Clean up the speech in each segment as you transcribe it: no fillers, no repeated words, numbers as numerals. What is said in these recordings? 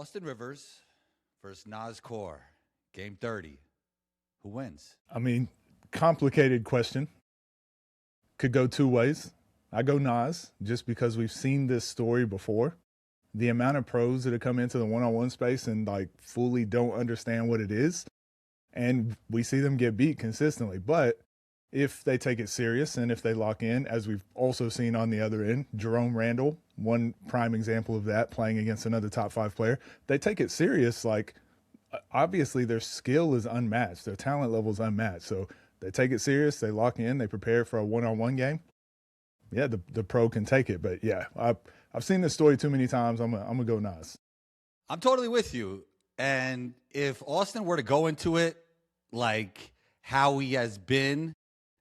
Austin Rivers versus Nas Core, game 30. Who wins? I mean, complicated question. Could go two ways. I go Nas, just because we've seen this story before. The amount of pros that have come into the one-on-one space and like fully don't understand what it is. And we see them get beat consistently. But if they take it serious and if they lock in, as we've also seen on the other end, Jerome Randall, one prime example of that, playing against another top 5 player, they take it serious. Like, obviously their skill is unmatched. Their talent level is unmatched. So they take it serious. They lock in. They prepare for a one-on-one game. Yeah, the pro can take it. But yeah, I've seen this story too many times. I'm gonna go Nas. I'm totally with you. And if Austin were to go into it like how he has been,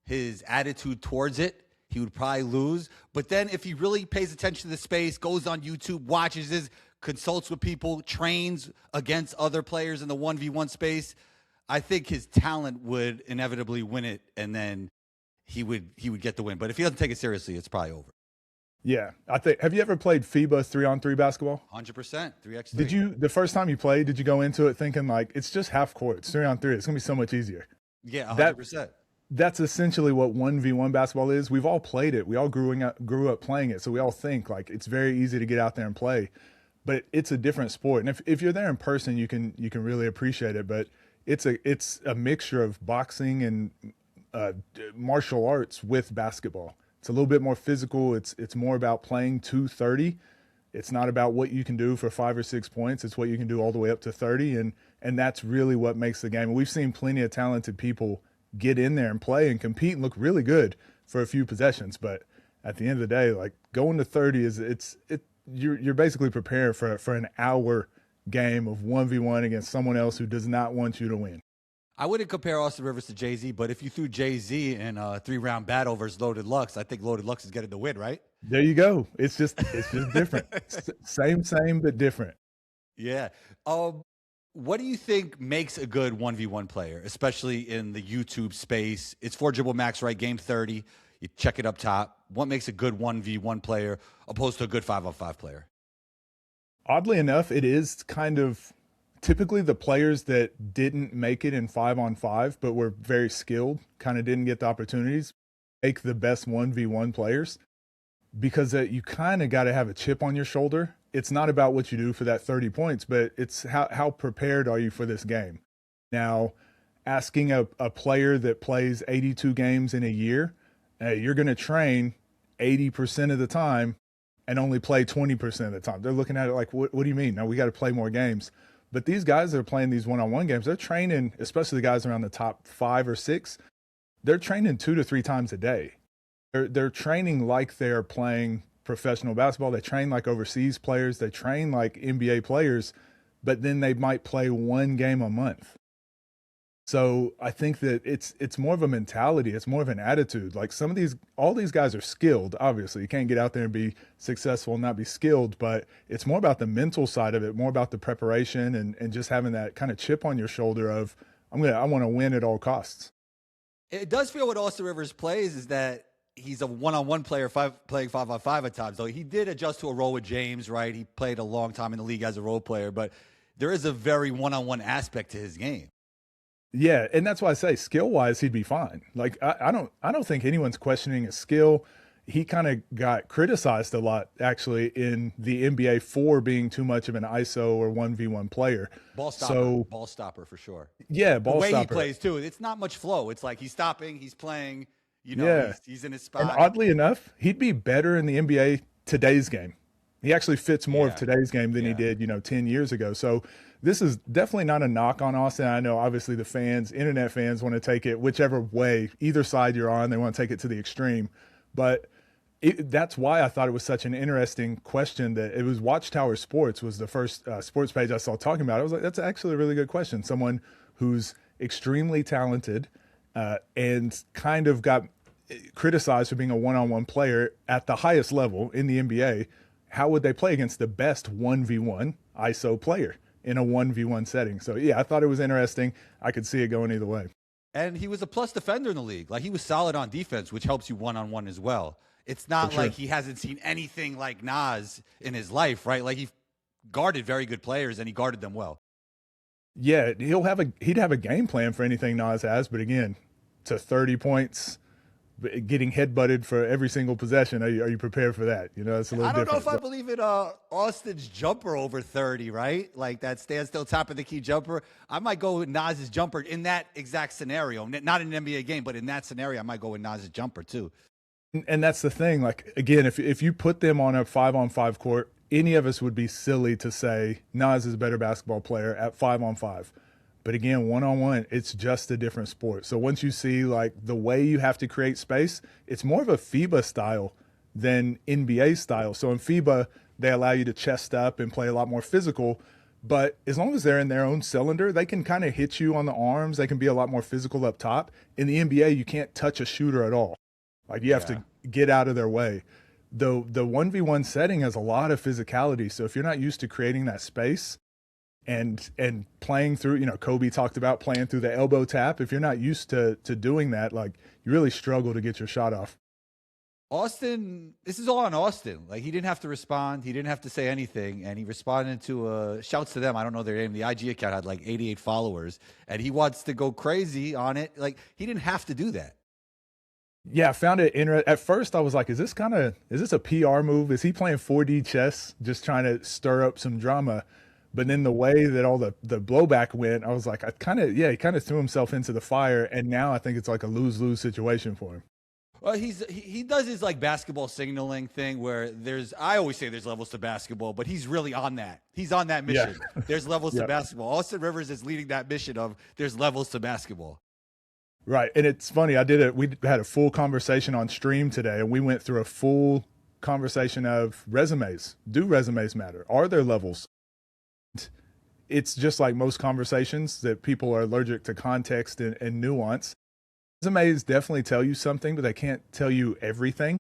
his attitude towards it, he would probably lose. But then if he really pays attention to the space, goes on YouTube, watches this, consults with people, trains against other players in the 1v1 space, I think his talent would inevitably win it, and then he would get the win. But if he doesn't take it seriously, it's probably over. Yeah, I think. Have you ever played FIBA 3-on-3 basketball? 100%, 3x3. Did you, the first time you played, did you go into it thinking like it's just half court, it's 3-on-3, it's gonna be so much easier? Yeah, 100%. That's essentially what 1v1 basketball is. We've all played it. We all grew up playing it, so we all think like it's very easy to get out there and play. But it's a different sport, and if you're there in person, you can really appreciate it. But it's a mixture of boxing and martial arts with basketball. It's a little bit more physical. It's more about playing to 30. It's not about what you can do for 5 or 6 points. It's what you can do all the way up to 30, and that's really what makes the game. We've seen plenty of talented people get in there and play and compete and look really good for a few possessions. But at the end of the day, like going to 30 you're basically preparing for an hour game of 1v1 against someone else who does not want you to win. I wouldn't compare Austin Rivers to Jay-Z, but if you threw Jay-Z in a 3-round battle versus Loaded Lux, I think Loaded Lux is getting the win, right? There you go. It's just different. Same, but different. Yeah. What do you think makes a good 1v1 player, especially in the YouTube space? It's 4 dribble max, right? Game 30. You check it up top. What makes a good 1v1 player opposed to a good 5-on-5 player? Oddly enough, it is kind of typically the players that didn't make it in 5-on-5, but were very skilled, kind of didn't get the opportunities, make the best 1v1 players, because you kind of got to have a chip on your shoulder. It's not about what you do for that 30 points, but it's how prepared are you for this game? Now, asking a player that plays 82 games in a year, you're going to train 80% of the time and only play 20% of the time. They're looking at it like, what do you mean? Now we got to play more games. But these guys that are playing these one-on-one games, they're training, especially the guys around the top 5 or 6, they're training 2 to 3 times a day. They're training like they're playing professional basketball. They train like overseas players. They train like NBA players, but then they might play 1 game a month. So I think that it's more of a mentality. It's more of an attitude. Like all these guys are skilled. Obviously, you can't get out there and be successful and not be skilled, but it's more about the mental side of it, more about the preparation and just having that kind of chip on your shoulder of, I want to win at all costs. It does feel what Austin Rivers plays is that he's a one-on-one player playing 5-on-5 at times. Though he did adjust to a role with James, right? He played a long time in the league as a role player, but there is a very one-on-one aspect to his game. Yeah, and that's why I say skill-wise, he'd be fine. Like I don't think anyone's questioning his skill. He kind of got criticized a lot, actually, in the NBA for being too much of an ISO or 1v1 player. Ball stopper for sure. Yeah, ball stopper. The way he plays too, it's not much flow. It's like he's stopping, he's playing. He's in his spot. And oddly enough, he'd be better in the NBA today's game. He actually fits more of today's game than he did, 10 years ago. So this is definitely not a knock on Austin. I know obviously the fans, internet fans, want to take it whichever way, either side you're on, they want to take it to the extreme. But that's why I thought it was such an interesting question. That it was Watchtower Sports was the first sports page I saw talking about it. I was like, that's actually a really good question. Someone who's extremely talented and kind of got criticized for being a one-on-one player at the highest level in the NBA. How would they play against the best 1v1 ISO player in a 1v1 setting? So, yeah, I thought it was interesting. I could see it going either way. And he was a plus defender in the league. Like, he was solid on defense, which helps you one-on-one as well. It's not like he hasn't seen anything like Nas in his life, right? Like, he guarded very good players, and he guarded them well. Yeah, he'd have a game plan for anything Nas has, but again, to 30 points, getting headbutted for every single possession. Are you prepared for that? You know, it's a little different. I don't know if I believe in Austin's jumper over 30, right? Like that standstill top of the key jumper. I might go with Nas's jumper in that exact scenario. Not in an NBA game, but in that scenario, I might go with Nas's jumper too. And that's the thing. Like, again, if you put them on a 5-on-5 court, any of us would be silly to say Nas is a better basketball player at 5-on-5. But again, 1-on-1, it's just a different sport. So once you see like the way you have to create space, it's more of a FIBA style than NBA style. So in FIBA, they allow you to chest up and play a lot more physical. But as long as they're in their own cylinder, they can kind of hit you on the arms. They can be a lot more physical up top. In the NBA, you can't touch a shooter at all. Like you have to get out of their way. The 1v1 setting has a lot of physicality. So if you're not used to creating that space, and playing through, you know, Kobe talked about playing through the elbow tap. If you're not used to doing that, like you really struggle to get your shot off. Austin, this is all on Austin. Like he didn't have to respond. He didn't have to say anything. And he responded to shouts to them. I don't know their name. The IG account had like 88 followers and he wants to go crazy on it. Like he didn't have to do that. Yeah, I found it interesting. At first I was like, is this a PR move? Is he playing 4D chess, just trying to stir up some drama? But then the way that all the blowback went, I was like, he kind of threw himself into the fire. And now I think it's like a lose-lose situation for him. Well, he does his like basketball signaling thing where I always say there's levels to basketball, but he's really on that. He's on that mission. Yeah. There's levels to basketball. Austin Rivers is leading that mission of there's levels to basketball. Right. And it's funny. We had a full conversation on stream today and we went through a full conversation of resumes. Do resumes matter? Are there levels? It's just like most conversations that people are allergic to context and nuance. Resumes definitely tell you something, but they can't tell you everything.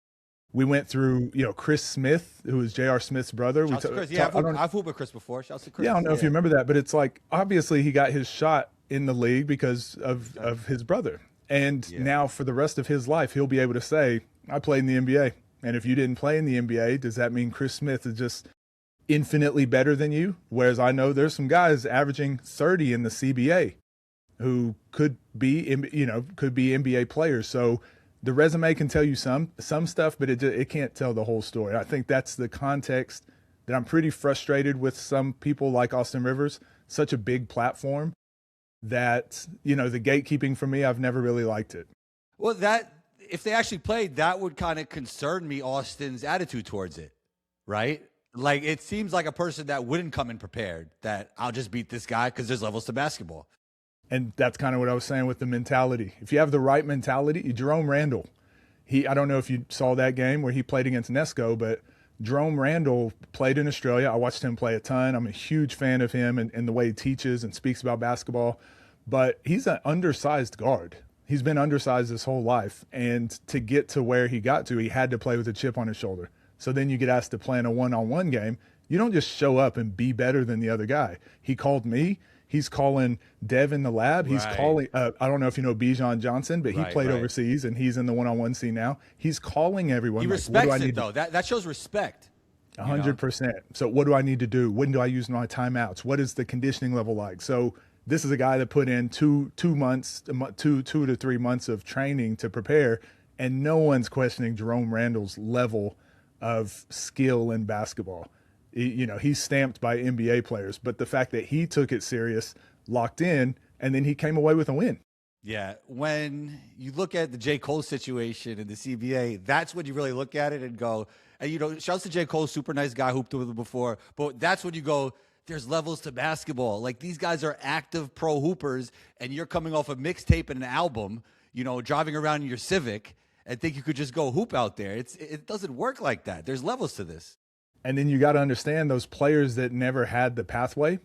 We went through, you know, Chris Smith, who is J.R. Smith's brother. Chris. Yeah, I've hooped with Chris before. Shouts to Chris. Yeah, I don't know if you remember that, but it's like, obviously he got his shot in the league because of his brother. And now for the rest of his life, he'll be able to say, I played in the NBA. And if you didn't play in the NBA, does that mean Chris Smith is just infinitely better than you? Whereas I know there's some guys averaging 30 in the CBA who could be NBA players. So the resume can tell you some stuff, but it can't tell the whole story. I think that's the context that I'm pretty frustrated with some people like Austin Rivers, such a big platform that, you know, the gatekeeping for me, I've never really liked it. Well, that if they actually played, that would kind of concern me, Austin's attitude towards it, right? Like, it seems like a person that wouldn't come in prepared, that I'll just beat this guy because there's levels to basketball. And that's kind of what I was saying with the mentality. If you have the right mentality, Jerome Randall, I don't know if you saw that game where he played against Nesco, but Jerome Randall played in Australia. I watched him play a ton. I'm a huge fan of him and the way he teaches and speaks about basketball. But he's an undersized guard. He's been undersized his whole life. And to get to where he got to, he had to play with a chip on his shoulder. So then you get asked to play in a one-on-one game. You don't just show up and be better than the other guy. He called me. He's calling Dev in the lab. He's calling, I don't know if you know Bijan Johnson, but he played overseas and he's in the one-on-one scene now. He's calling everyone. He respects it, though. That shows respect. 100%. So what do I need to do? When do I use my timeouts? What is the conditioning level like? So this is a guy that put in two to 3 months of training to prepare, and no one's questioning Jerome Randall's level of skill in basketball. He's stamped by NBA players, but the fact that he took it serious, locked in, and then he came away with a win. Yeah, when you look at the J. Cole situation in the CBA, that's when you really look at it and go, and shouts to J. Cole, super nice guy, hooped with him before, but that's when you go, there's levels to basketball. Like, these guys are active pro hoopers, and you're coming off a mixtape and an album, driving around in your Civic, and think you could just go hoop out there. It doesn't work like that. There's levels to this. And then you got to understand those players that never had the pathway.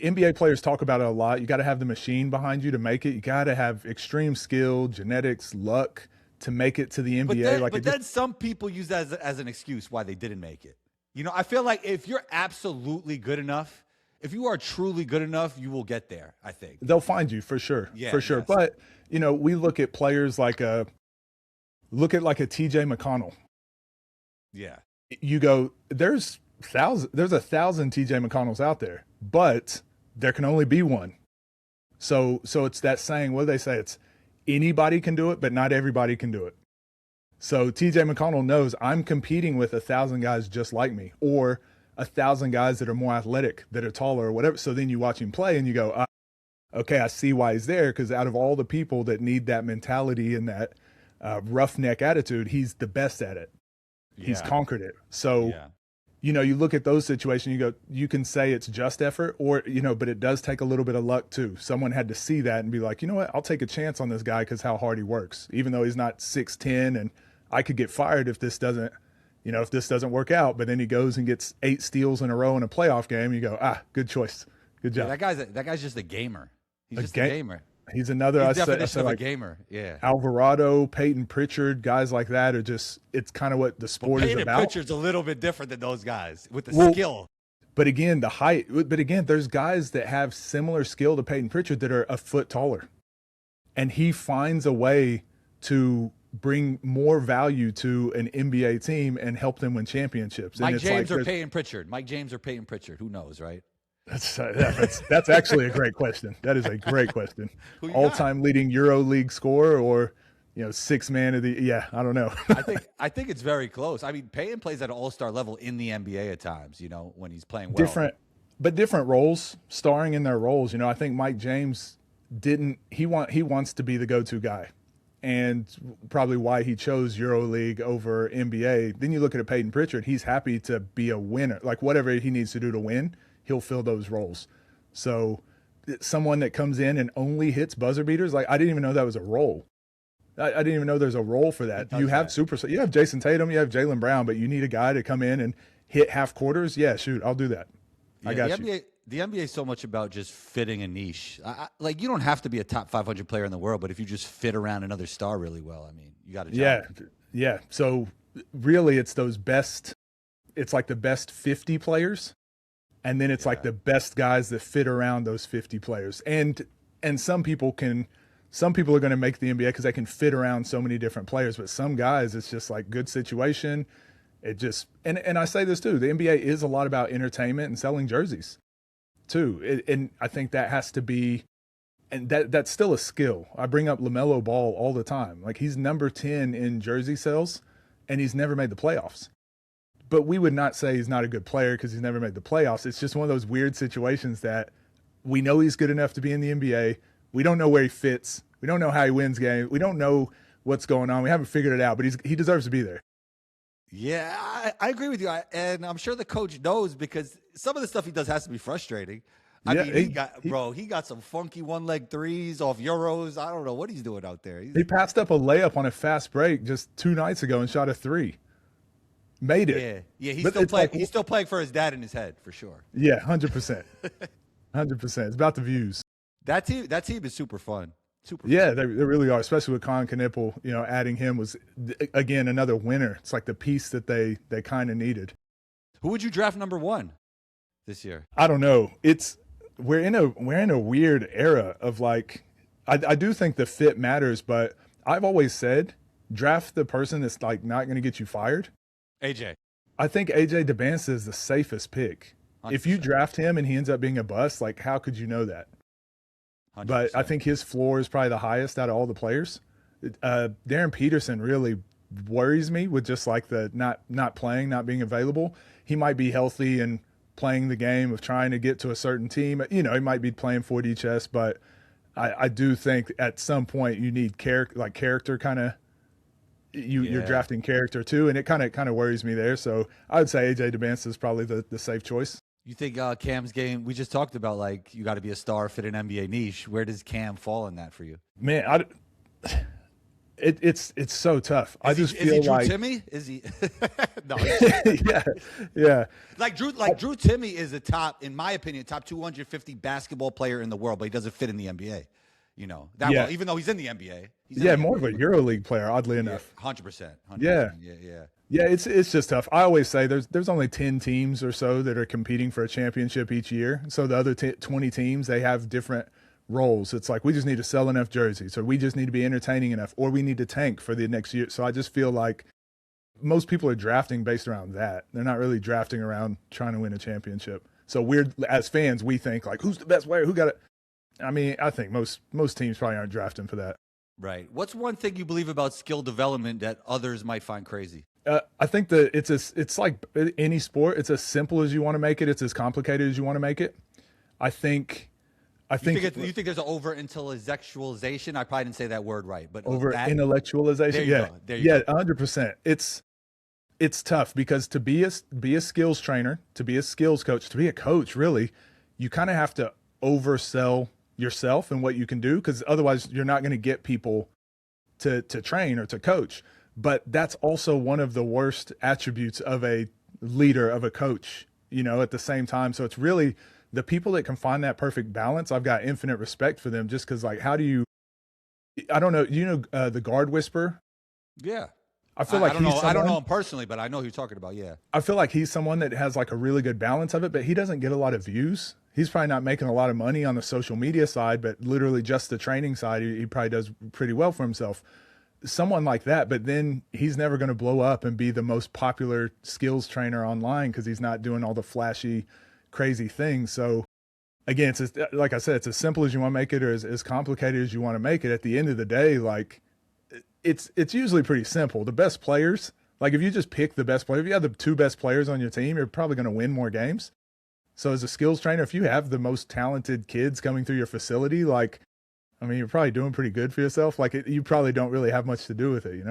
NBA players talk about it a lot. You got to have the machine behind you to make it. You got to have extreme skill, genetics, luck to make it to the NBA. But then some people use that as an excuse why they didn't make it. I feel like if you're absolutely good enough, if you are truly good enough, you will get there, I think. They'll find you for sure. Yeah, for sure. Yes. But, we look at players like a TJ McConnell. Yeah. You go, there's There's 1,000 TJ McConnells out there, but there can only be one. So it's that saying, what do they say? It's anybody can do it, but not everybody can do it. So TJ McConnell knows I'm competing with 1,000 guys just like me, or 1,000 guys that are more athletic, that are taller or whatever. So then you watch him play and you go, okay, I see why he's there. Because out of all the people that need that mentality and that roughneck attitude, he's the best at it. Yeah. He's conquered it. So, you know, you look at those situations, you go, you can say it's just effort, or, you know, but it does take a little bit of luck too. Someone had to see that and be like, you know what, I'll take a chance on this guy because how hard he works, even though he's not 6'10", and I could get fired if this doesn't, you know, if this doesn't work out. But then he goes and gets 8 steals in a row in a playoff game. You go, good choice. Good job. Yeah, that guy's just a gamer. He's just a gamer. He's another definition of a gamer. Yeah. Alvarado, Peyton Pritchard, guys like that are just, it's kind of what the sport is about. Peyton Pritchard's a little bit different than those guys with the skill. But again, the height. But again, there's guys that have similar skill to Peyton Pritchard that are a foot taller. And he finds a way to bring more value to an NBA team and help them win championships. Mike James or Peyton Pritchard? Mike James or Peyton Pritchard? Who knows, right? That's actually a great question. That is a great question. All-time leading EuroLeague scorer, or, you know, 6th man of the, I don't know. I think it's very close. I mean, Peyton plays at an all-star level in the NBA at times, you know, when he's playing well. Different roles, starring in their roles. You know, I think Mike James he wants to be the go-to guy, and probably why he chose EuroLeague over NBA. Then you look at Peyton Pritchard, he's happy to be a winner. Like, whatever he needs to do to win, he'll fill those roles. So someone that comes in and only hits buzzer beaters, like, I didn't even know that was a role. I didn't even know there's a role for that. You have Jason Tatum, you have Jaylen Brown, but you need a guy to come in and hit half quarters. Yeah, shoot, I'll do that. I got you. The NBA is so much about just fitting a niche. Like, you don't have to be a top 500 player in the world, but if you just fit around another star really well, I mean, you got a job. Yeah. So really, it's those best. It's like the best 50 players. And then it's like the best guys that fit around those 50 players. And some people are going to make the NBA because they can fit around so many different players. But some guys, it's just like good situation. It just, and I say this too, the NBA is a lot about entertainment and selling jerseys too. And I think that has to be, and that's still a skill. I bring up LaMelo Ball all the time. Like, he's number 10 in jersey sales, and he's never made the playoffs. But we would not say he's not a good player because he's never made the playoffs. It's just one of those weird situations that we know he's good enough to be in the NBA. We don't know where he fits. We don't know how he wins games. We don't know what's going on. We haven't figured it out, but he deserves to be there. Yeah, I agree with you. And I'm sure the coach knows, because some of the stuff he does has to be frustrating. I mean, he got some funky one-leg threes off Euros. I don't know what he's doing out there. He passed up a layup on a fast break just 2 nights ago and shot a 3. Made it. Yeah. He's still playing for his dad in his head, for sure. Yeah, 100%. 100%. It's about the views. That team is super fun. Yeah, they really are, especially with Con Knipple. You know, adding him was, again, another winner. It's like the piece that they kind of needed. Who would you draft number 1 this year? I don't know. We're in a weird era of, like, I do think the fit matters, but I've always said draft the person that's, like, not going to get you fired. AJ. I think AJ DeBansa is the safest pick. 100%. If you draft him and he ends up being a bust, like, how could you know that? 100%. But I think his floor is probably the highest out of all the players. Darren Peterson really worries me with just like the not playing, not being available. He might be healthy and playing the game of trying to get to a certain team. You know, he might be playing 4D chess, but I do think at some point you need character kind of. You're drafting character too, and it kind of worries me there. So I would say AJ DeBansa is probably the safe choice. You think Cam's game? We just talked about, like, you got to be a star, fit an NBA niche. Where does Cam fall in that for you? Man, it's so tough. I just feel like Timmy? Is he? No. yeah. Like Drew Timmy is a top, in my opinion, top 250 basketball player in the world, but he doesn't fit in the NBA. You know, well, even though he's in the NBA. More of a EuroLeague player, oddly enough. 100%. Yeah, it's just tough. I always say there's only 10 teams or so that are competing for a championship each year. So the other 20 teams, they have different roles. It's like, we just need to sell enough jerseys, or we just need to be entertaining enough, or we need to tank for the next year. So I just feel like most people are drafting based around that. They're not really drafting around trying to win a championship. So we're, as fans, we think like, who's the best player? Who got it? I mean, I think most teams probably aren't drafting for that. Right. What's one thing you believe about skill development that others might find crazy? I think that it's like any sport. It's as simple as you want to make it. It's as complicated as you want to make it. I think you think there's an over intellectualization? I probably didn't say that word right, but over intellectualization. There you go. 100%. It's tough because to be a skills trainer, to be a skills coach, to be a coach, really, you kind of have to oversell yourself and what you can do, because otherwise you're not going to get people to train or to coach. But that's also one of the worst attributes of a leader, of a coach, at the same time. So it's really the people that can find that perfect balance. I've got infinite respect for them, just because, like, how do you, I don't know, the guard whisperer? Yeah. I feel like I don't know him personally, but I know who you're talking about. Yeah. I feel like he's someone that has like a really good balance of it, but he doesn't get a lot of views. He's probably not making a lot of money on the social media side, but literally just the training side, he probably does pretty well for himself. Someone like that, but then he's never going to blow up and be the most popular skills trainer online because he's not doing all the flashy, crazy things. So again, like I said, it's as simple as you want to make it, or as complicated as you want to make it. At the end of the day, like, it's usually pretty simple. The best players, like if you just pick the best player, if you have the two best players on your team, you're probably going to win more games. So as a skills trainer, if you have the most talented kids coming through your facility, like, I mean, you're probably doing pretty good for yourself. Like, you probably don't really have much to do with it,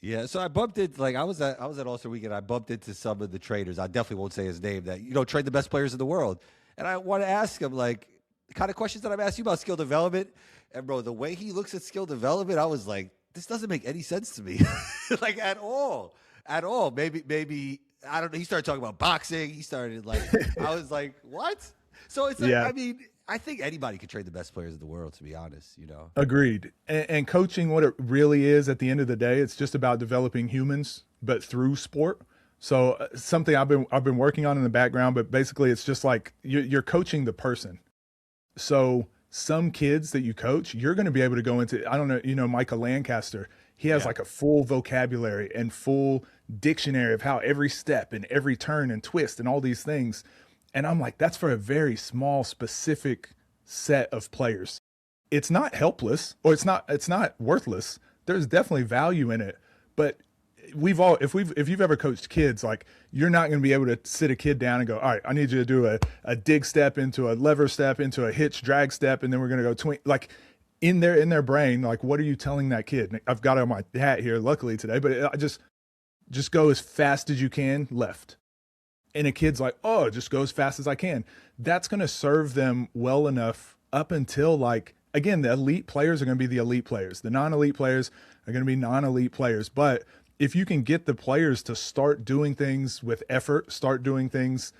Yeah, so I bumped it. Like I was at All-Star Weekend. I bumped into some of the traders. I definitely won't say his name. That trade the best players in the world. And I want to ask him like the kind of questions that I've asked you about skill development. And bro, the way he looks at skill development, I was like, this doesn't make any sense to me, like at all. Maybe I don't know. He started talking about boxing. He started like I was like, what? So it's like, I mean, I think anybody could trade the best players in the world, to be honest, Agreed. And coaching, what it really is at the end of the day, it's just about developing humans, but through sport. So something I've been working on in the background, but basically it's just like you're coaching the person. So some kids that you coach, you're going to be able to go into, I don't know, Michael Lancaster, he has like a full vocabulary and full dictionary of how every step and every turn and twist and all these things. And I'm like, that's for a very small, specific set of players. It's not helpless, or it's not worthless. There's definitely value in it. But if you've ever coached kids, like, you're not going to be able to sit a kid down and go, all right, I need you to do a dig step into a lever step into a hitch drag step, and then we're going to go twink. Like, in their brain, like, what are you telling that kid? I've got it on my hat here, luckily today, but I just go as fast as you can left. And a kid's like, oh, just go as fast as I can. That's going to serve them well enough up until, like, again, the elite players are going to be the elite players. The non-elite players are going to be non-elite players. But if you can get the players to start doing things with effort, start doing things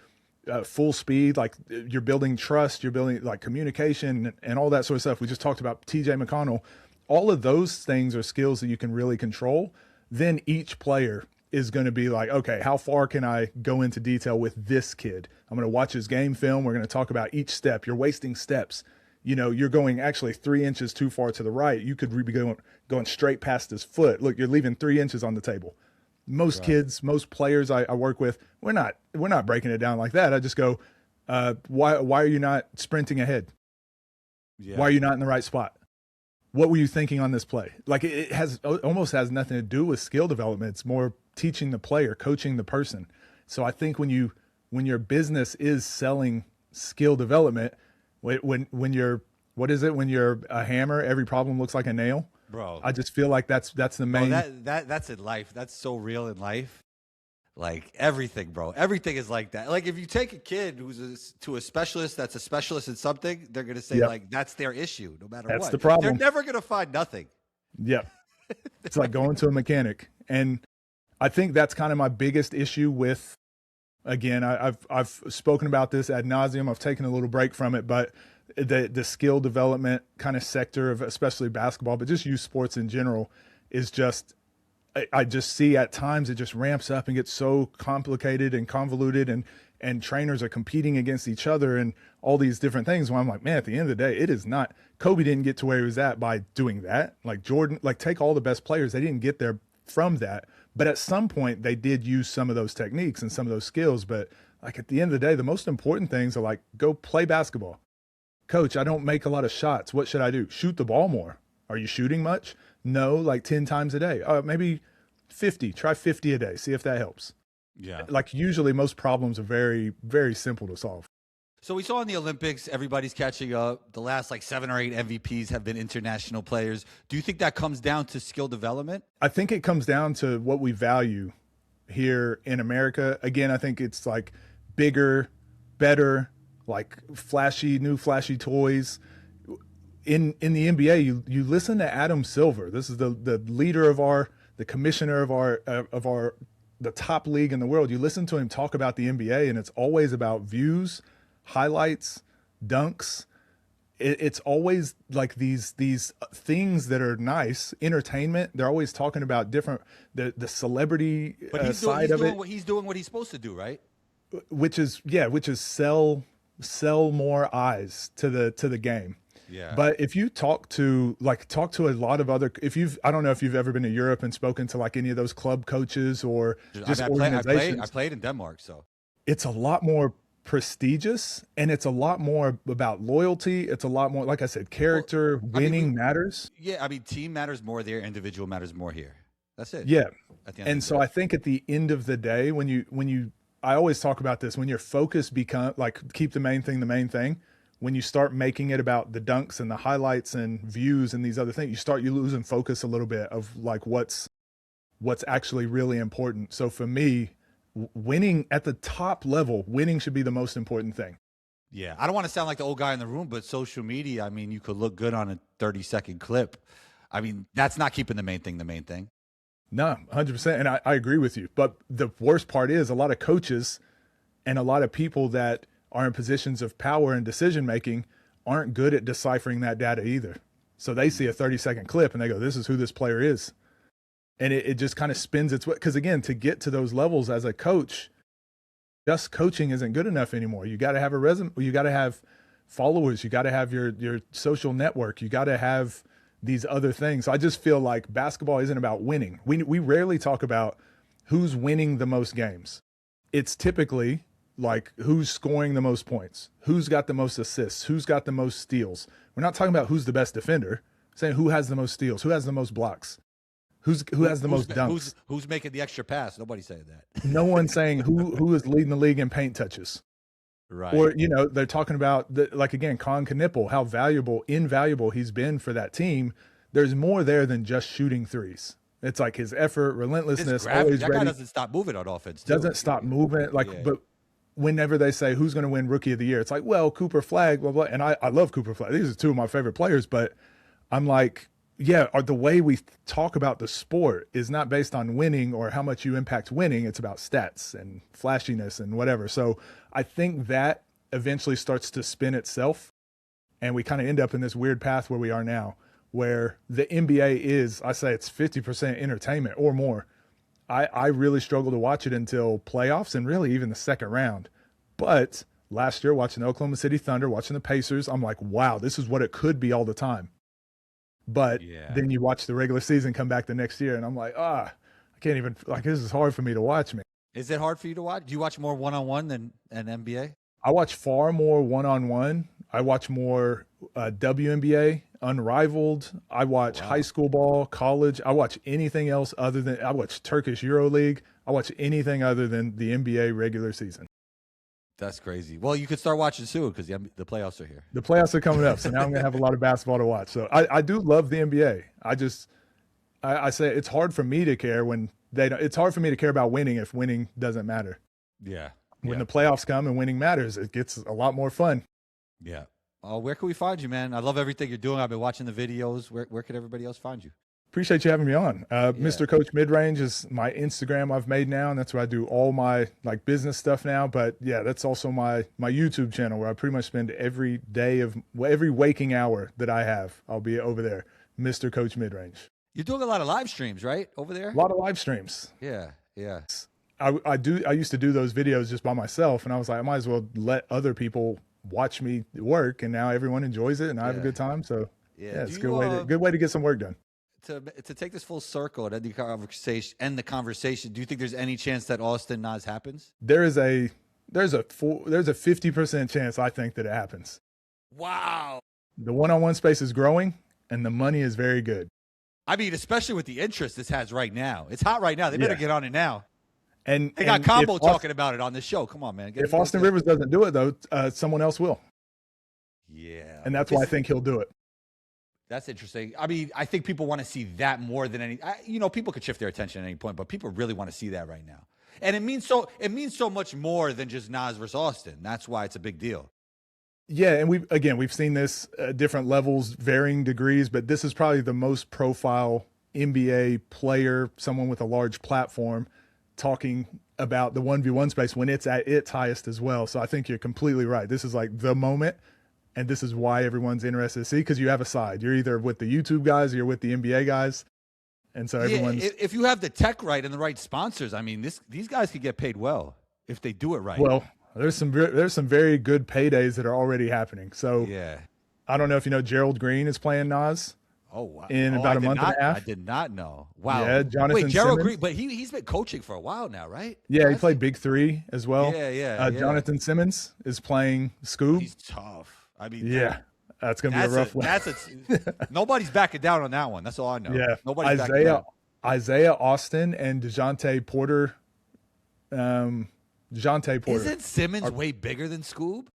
full speed, like you're building trust, you're building like communication and all that sort of stuff. We just talked about TJ McConnell. All of those things are skills that you can really control. Then each player is going to be like, okay, how far can I go into detail with this kid? I'm going to watch his game film. We're going to talk about each step. You're wasting steps. You're going actually 3 inches too far to the right. You could be going straight past his foot. Look, you're leaving 3 inches on the table. Most kids, most players I work with, we're not breaking it down like that. I just go, why are you not sprinting ahead? Yeah. Why are you not in the right spot? What were you thinking on this play? Like, it almost has nothing to do with skill development. It's more teaching the player, coaching the person. So I think when your business is selling skill development, when you're a hammer, every problem looks like a nail. Bro, I just feel like that's the main. That's in life. That's so real in life. Like everything, bro. Everything is like that. Like if you take a kid who's to a specialist that's a specialist in something, they're gonna say like that's their issue, no matter what. That's the problem. They're never gonna find nothing. Yep. It's like going to a mechanic, and I think that's kind of my biggest issue with. Again, I've spoken about this ad nauseum. I've taken a little break from it, but the skill development kind of sector of especially basketball, but just youth sports in general, is just. I just see at times it just ramps up and gets so complicated and convoluted, and trainers are competing against each other and all these different things. Where I'm like, man, at the end of the day, it is not. Kobe didn't get to where he was at by doing that. Like Jordan, like take all the best players, they didn't get there from that. But at some point they did use some of those techniques and some of those skills. But like at the end of the day, the most important things are like, go play basketball. Coach, I don't make a lot of shots. What should I do? Shoot the ball more. Are you shooting much? No, like 10 times a day. Maybe 50. Try 50 a day. See if that helps. Yeah. Like usually most problems are very, very simple to solve. So we saw in the Olympics, everybody's catching up. The last like 7 or 8 MVPs have been international players. Do you think that comes down to skill development? I think it comes down to what we value here in America. Again, I think it's like bigger, better, like new flashy toys. In the NBA, you listen to Adam Silver. This is the leader of the commissioner of the top league in the world. You listen to him talk about the NBA, and it's always about views, highlights, dunks. It's always like these things that are nice, entertainment. They're always talking about different the celebrity side of it. He's doing what he's supposed to do, right? Which is sell more eyes to the game. Yeah. But if you talk to a lot of other, I don't know if you've ever been to Europe and spoken to like any of those club coaches or just organizations. I played in Denmark, so it's a lot more prestigious, and it's a lot more about loyalty. It's a lot more, like I said, character. Winning matters. Yeah, I mean, team matters more there. Individual matters more here. That's it. Yeah. And so I think at the end of the day, I always talk about this, when your focus keep the main thing. When you start making it about the dunks and the highlights and views and these other things, you losing focus a little bit of like what's actually really important. So for me, winning at the top level, winning should be the most important thing. Yeah. I don't want to sound like the old guy in the room, but social media, I mean, you could look good on a 30-second clip. I mean, that's not keeping the main thing. No, 100%. And I agree with you. But the worst part is a lot of coaches and a lot of people that are in positions of power and decision-making aren't good at deciphering that data either. So they see a 30-second clip and they go, this is who this player is. And it just kind of spins its way. Because again, to get to those levels as a coach, just coaching isn't good enough anymore. You got to have a resume. You got to have followers. You got to have your social network. You got to have these other things. So I just feel like basketball isn't about winning. We rarely talk about who's winning the most games. It's typically like who's scoring the most points, who's got the most assists, who's got the most steals. We're not talking about who's the best defender. We're saying who has the most steals, who has the most blocks, who has the most dunks, who's making the extra pass. Nobody's saying that. No one's saying who is leading the league in paint touches. Right. Or they're talking about like again, Con Knipple, how invaluable he's been for that team. There's more there than just shooting threes. It's like his effort, relentlessness, always ready. That guy doesn't stop moving on offense. Doesn't stop moving. But whenever they say who's going to win Rookie of the Year, it's like, well, Cooper Flagg, blah blah. And I love Cooper Flagg. These are two of my favorite players. But I'm like, the way we talk about the sport is not based on winning or how much you impact winning. It's about stats and flashiness and whatever. So I think that eventually starts to spin itself, and we kind of end up in this weird path where we are now, where the NBA is, I say it's 50% entertainment or more. I really struggle to watch it until playoffs and really even the second round. But last year, watching the Oklahoma City Thunder, watching the Pacers, I'm like, wow, this is what it could be all the time. But then you watch the regular season come back the next year, and I'm like, I can't even, this is hard for me to watch, man. Is it hard for you to watch? Do you watch more one-on-one than an NBA? I watch far more one-on-one. I watch more WNBA, Unrivaled. I watch high school ball, college. I watch anything else other than, I watch Turkish EuroLeague. I watch anything other than the NBA regular season. That's crazy. Well, you could start watching soon because the playoffs are here. The playoffs are coming up, so now I'm going to have a lot of basketball to watch. So I do love the NBA. I say it's hard for me to care when it's hard for me to care about winning if winning doesn't matter. Yeah. When the playoffs come and winning matters, it gets a lot more fun. Yeah. Where can we find you, man? I love everything you're doing. I've been watching the videos. Where could everybody else find you? Appreciate you having me on. Mr. Coach Midrange is my Instagram I've made now, and that's where I do all my business stuff now. But yeah, that's also my YouTube channel where I pretty much spend every waking hour that I have, I'll be over there. Mr. Coach Midrange. You're doing a lot of live streams, right? Over there? A lot of live streams. Yeah. Yeah. I used to do those videos just by myself, and I was like, I might as well let other people watch me work, and now everyone enjoys it and I have a good time. So yeah, it's a good way to get some work done. to take this full circle and end the conversation, do you think there's any chance that Austin Nas happens? There's a 50% chance I think that it happens. Wow. The one-on-one space is growing and the money is very good. I mean, especially with the interest this has right now. It's hot right now. They better get on it now. And they got Combo talking about it on the show. Come on, man. If Austin Rivers doesn't do it, though, someone else will. Yeah. And that's why I think he'll do it. That's interesting. I mean, I think people want to see that more than any. People could shift their attention at any point, but people really want to see that right now. And it means so much more than just Nas versus Austin. That's why it's a big deal. Yeah, and we've seen this at different levels, varying degrees, but this is probably the most profile NBA player, someone with a large platform, talking about the 1v1 space when it's at its highest as well. So I think you're completely right. This is like the moment, and this is why everyone's interested to see, because you have a side. You're either with the YouTube guys or you're with the NBA guys. And so everyone's... if you have the tech right and the right sponsors, I mean, these guys could get paid well if they do it right. Well, there's some very good paydays that are already happening. So yeah, I don't know if you know Gerald Green is playing Nas. Oh wow! In about a month and a half. I did not know. Wow. Yeah, Jonathan Gerald Simmons. Green, but he's been coaching for a while now, right? Yeah, he played Big Three as well. Yeah. Jonathan Simmons is playing Scoob. He's tough. I mean, yeah, that's gonna be a rough one. Nobody's backing down on that one. That's all I know. Yeah, nobody's backing down. Isaiah Austin and DeJounte Porter. DeJounte Porter. Isn't Simmons way bigger than Scoob?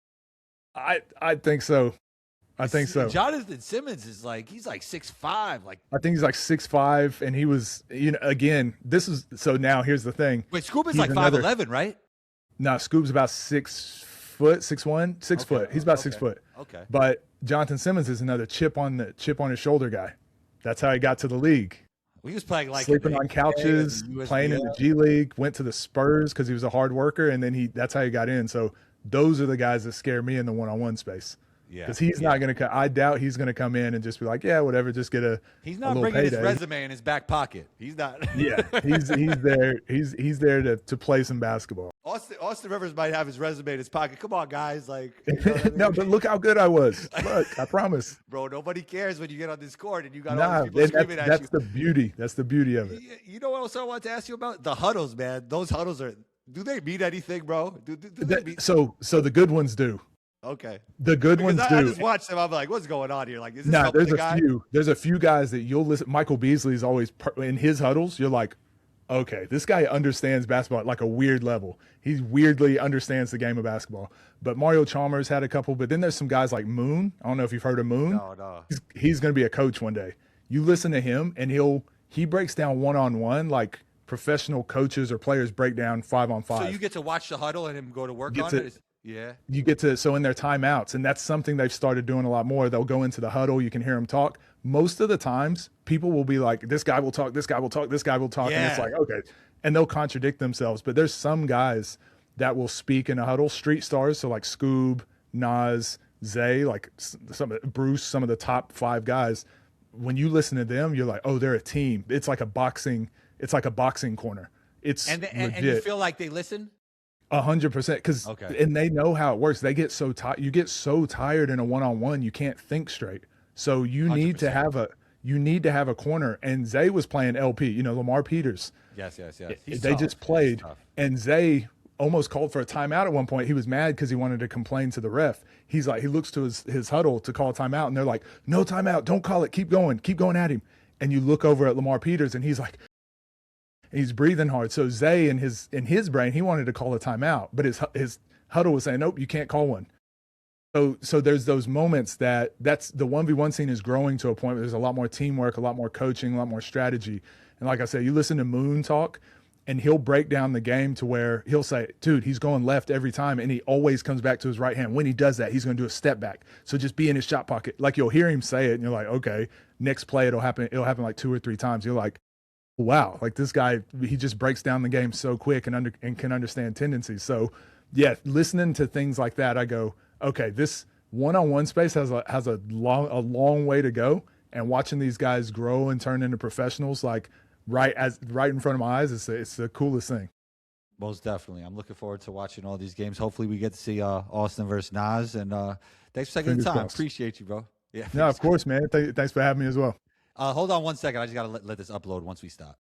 I think so. I think so. Jonathan Simmons is he's like 6'5". Like I think he's like 6'5", and he was, again, this is so now here's the thing. Wait, Scoob is like 5'11", right? No, Scoob's about 6 foot, 6'1", 6 foot. He's about 6 foot. Okay. But Jonathan Simmons is another chip on his shoulder guy. That's how he got to the league. He was playing sleeping on couches, playing in the G League, went to the Spurs because he was a hard worker, and then that's how he got in. So those are the guys that scare me in the one-on-one space. Yeah, because he's not going to. I doubt he's going to come in and just be like, yeah, whatever, just get a. He's not bringing his resume in his back pocket. He's not. Yeah, he's there. He's there to play some basketball. Austin Rivers might have his resume in his pocket. Come on, guys, No, but look how good I was. Look, I promise. Bro, nobody cares when you get on this court and you got all these people screaming at you. That's the beauty. That's the beauty of it. You know what else I wanted to ask you about? The huddles, man. Those huddles do they mean anything, bro? So the good ones do. Okay. The good ones do. I just watched them. I'm like, what's going on here? Like, is this there's a few guys that you'll listen. Michael Beasley is always in his huddles. You're like, okay, this guy understands basketball at like a weird level. He weirdly understands the game of basketball. But Mario Chalmers had a couple. But then there's some guys like Moon. I don't know if you've heard of Moon. No. He's going to be a coach one day. You listen to him, and he breaks down one-on-one like professional coaches or players break down 5-on-5. So you get to watch the huddle and him go to work on it? Yeah. You get to, so in their timeouts, and that's something they've started doing a lot more. They'll go into the huddle. You can hear them talk. Most of the times, people will be like, this guy will talk, this guy will talk, this guy will talk. Yeah. And it's like, okay. And they'll contradict themselves. But there's some guys that will speak in a huddle, street stars. So like Scoob, Nas, Zay, like Bruce, some of the top 5 guys. When you listen to them, you're like, oh, they're a team. It's like a boxing corner. It's legit. And you feel like they listen? 100%, and they know how it works. They get so tired. You get so tired in a one-on-one, you can't think straight. So you 100%. need to have a corner. And Zay was playing LP. Lamar Peters. Yes. They just played, and Zay almost called for a timeout at one point. He was mad because he wanted to complain to the ref. He's like, he looks to his huddle to call a timeout, and they're like, no timeout, don't call it, keep going at him. And you look over at Lamar Peters, and he's like. He's breathing hard. So Zay in his brain, he wanted to call a timeout, but his huddle was saying, nope, you can't call one. So there's those moments that's the 1v1 scene is growing to a point where there's a lot more teamwork, a lot more coaching, a lot more strategy. And like I said, you listen to Moon talk, and he'll break down the game to where he'll say, dude, he's going left every time, and he always comes back to his right hand. When he does that, he's going to do a step back. So just be in his shot pocket. Like you'll hear him say it, and you're like, okay, next play it'll happen like 2 or 3 times. You're like, wow, like this guy, he just breaks down the game so quick and can understand tendencies. So yeah, listening to things like that, I go, okay, this one-on-one space has a long way to go. And watching these guys grow and turn into professionals, like right in front of my eyes, it's the coolest thing. Most definitely. I'm looking forward to watching all these games. Hopefully we get to see Austin versus Nas. And thanks for taking the time. Appreciate you, bro. Yeah. No, of course, man. Thanks for having me as well. Hold on one second. I just got to let this upload once we stop.